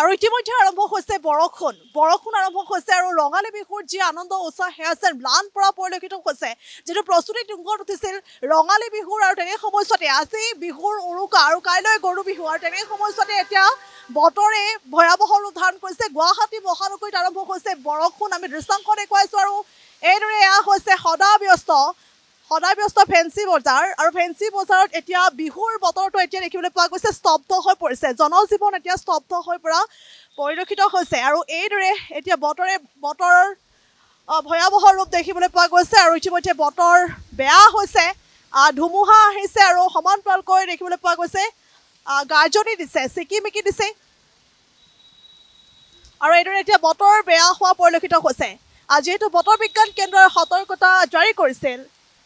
আৰু ইতিমধ্যে আৰম্ভ হৈছে বৰষুণ আৰম্ভ হৈছে আৰু ৰঙালী বিহুৰ যি আনন্দ উৎসাহ সেয়া যেন ম্লান পৰা পৰিলক্ষিত হৈছে যিটো প্ৰস্তুতি তুংগত উঠিছিল ৰঙালী বিহুৰ আৰু তেনে সময়ছোৱাতে আজি বিহুৰ উৰুকা আৰু কাইলৈ গৰু বিহু আৰু তেনে সময়ছোৱাতে এতিয়া বতৰে ভয়াৱহ ৰূপ ধাৰণ কৰিছে গুৱাহাটী মহানগৰীত আৰম্ভ হৈছে বৰষুণ আমি দৃশ্যাংশ দেখুৱাইছোঁ আৰু এইদৰে এয়া হৈছে সদাব্যস্ত ফেন্সি বজাৰ আৰু ফেন্সি বজাৰত এতিয়া বিহুৰ বতৰটো এতিয়া দেখিবলৈ পোৱা গৈছে স্তব্ধ হৈ পৰিছে জনজীৱন এতিয়া স্তব্ধ হৈ পৰা পৰিলক্ষিত হৈছে আৰু এইদৰে এতিয়া বতৰৰ ভয়াৱহ ৰূপ দেখিবলৈ পোৱা গৈছে আৰু ইতিমধ্যে বতৰ বেয়া হৈছে ধুমুহা আহিছে আৰু সমান্তৰালকৈ দেখিবলৈ পোৱা গৈছে গাৰ্জনি দিছে চিকিমিকি দিছে আৰু এইদৰে এতিয়া বতৰ বেয়া হোৱা পৰিলক্ষিত হৈছে যিহেতু বতৰ বিজ্ঞান কেন্দ্ৰই সতৰ্কতা জাৰি কৰিছিল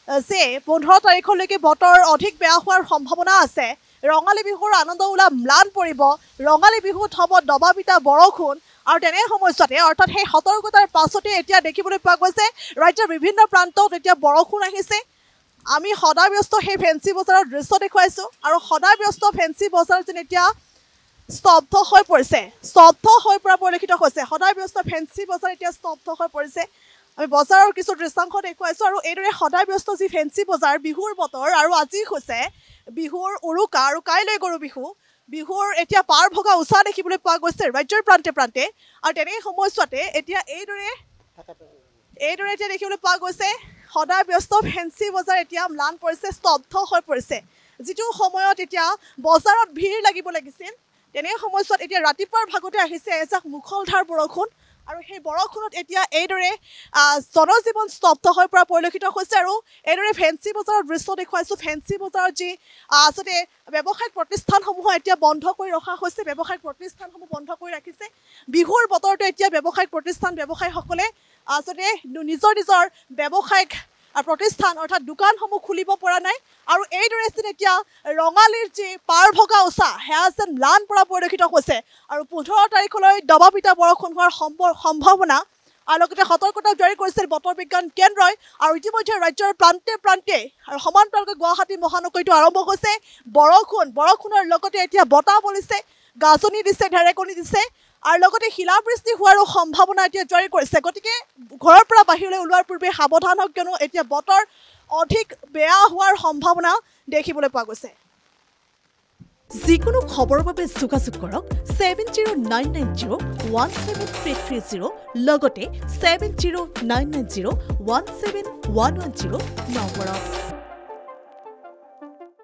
যে 15 তাৰিখলৈকে বতৰ অধিক বেয়া হোৱাৰ সম্ভাৱনা আছে ৰঙালী বিহুৰ আনন্দ উল্লাস ম্লান পৰিব ৰঙালী বিহুত হ'ব দবাপিটা বৰষুণ আৰু তেনে সময়ছোৱাতে অৰ্থাৎ সেই সতৰ্কতাৰ পাছতে এতিয়া দেখিবলৈ পোৱা গৈছে ৰাজ্যৰ বিভিন্ন প্ৰান্তত এতিয়া বৰষুণ আহিছে আমি সদাব্যস্ত সেই ফেন্সি বজাৰৰ দৃশ্য দেখুৱাইছোঁ আৰু সদাব্যস্ত ফেন্সি বজাৰ যেন এতিয়া স্তব্ধ হৈ পৰা পৰিলক্ষিত হৈছে সদাব্যস্ত ফেন্সি বজাৰ এতিয়া স্তব্ধ হৈ পৰিছে আমি বজাৰৰ কিছু দৃশ্যাংশ দেখুৱাইছোঁ আৰু এইদৰে সদাব্যস্ত যি ফেন্সি বজাৰ বিহুৰ বতৰ আৰু আজি হৈছে বিহুৰ উৰুকা আৰু কাইলৈ গৰু বিহুৰ এতিয়া পাৰ ভগা উৎসাহ দেখিবলৈ পোৱা গৈছে ৰাজ্যৰ প্ৰান্তে আৰু তেনে সময়ছোৱাতে এতিয়া এইদৰে এতিয়া দেখিবলৈ পোৱা গৈছে সদাব্যস্ত ফেন্সি বজাৰ এতিয়া ম্লান পৰিছে স্তব্ধ হৈ পৰিছে যিটো সময়ত এতিয়া বজাৰত ভিৰ লাগিব লাগিছিল তেনে সময়ছোৱাত এতিয়া ৰাতিপুৱাৰ ভাগতে আহিছে এজাক মুখলধাৰ বৰষুণ আৰু সেই বৰষুণত এতিয়া এইদৰে জনজীৱন স্তব্ধ হৈ পৰা পৰিলক্ষিত হৈছে আৰু এইদৰে ফেন্সি বজাৰৰ দৃশ্য দেখুৱাইছোঁ ফেন্সি বজাৰত যি আচলতে ব্যৱসায়িক প্ৰতিষ্ঠানসমূহ এতিয়া বন্ধ কৰি ৰখা হৈছে ব্যৱসায়িক প্ৰতিষ্ঠানসমূহ বন্ধ কৰি ৰাখিছে বিহুৰ বতৰতে এতিয়া ব্যৱসায়ীসকলে আচলতে নিজৰ ব্যৱসায়িক প্ৰতিষ্ঠান অৰ্থাৎ দোকানসমূহ খুলিব পৰা নাই আৰু এইদৰে যেন এতিয়া ৰঙালীৰ যি পাৰ ভগা উৎসাহ সেয়া যেন ম্লান পৰা পৰিলক্ষিত হৈছে আৰু 15 তাৰিখলৈ দবাপিটা বৰষুণ হোৱাৰ সম্ভাৱনা আৰু লগতে সতৰ্কতা জাৰি কৰিছিল বতৰ বিজ্ঞান কেন্দ্ৰই আৰু ইতিমধ্যে ৰাজ্যৰ প্ৰান্তে আৰু সমান্তৰালকৈ গুৱাহাটী মহানগৰীতো আৰম্ভ হৈছে বৰষুণৰ লগতে এতিয়া বতাহ বলিছে গাজনি দিছে ঢেৰেকনি দিছে আৰু লগতে শিলাবৃষ্টি হোৱাৰো সম্ভাৱনা এতিয়া জাৰি কৰিছে গতিকে ঘৰৰ পৰা বাহিৰলৈ ওলোৱাৰ পূৰ্বে সাৱধান হওক কিয়নো এতিয়া বতৰ অধিক বেয়া হোৱাৰ সম্ভাৱনা দেখিবলৈ পোৱা গৈছে যিকোনো খবৰৰ বাবে যোগাযোগ কৰক 7099017330 লগতে 7099017110 নম্বৰত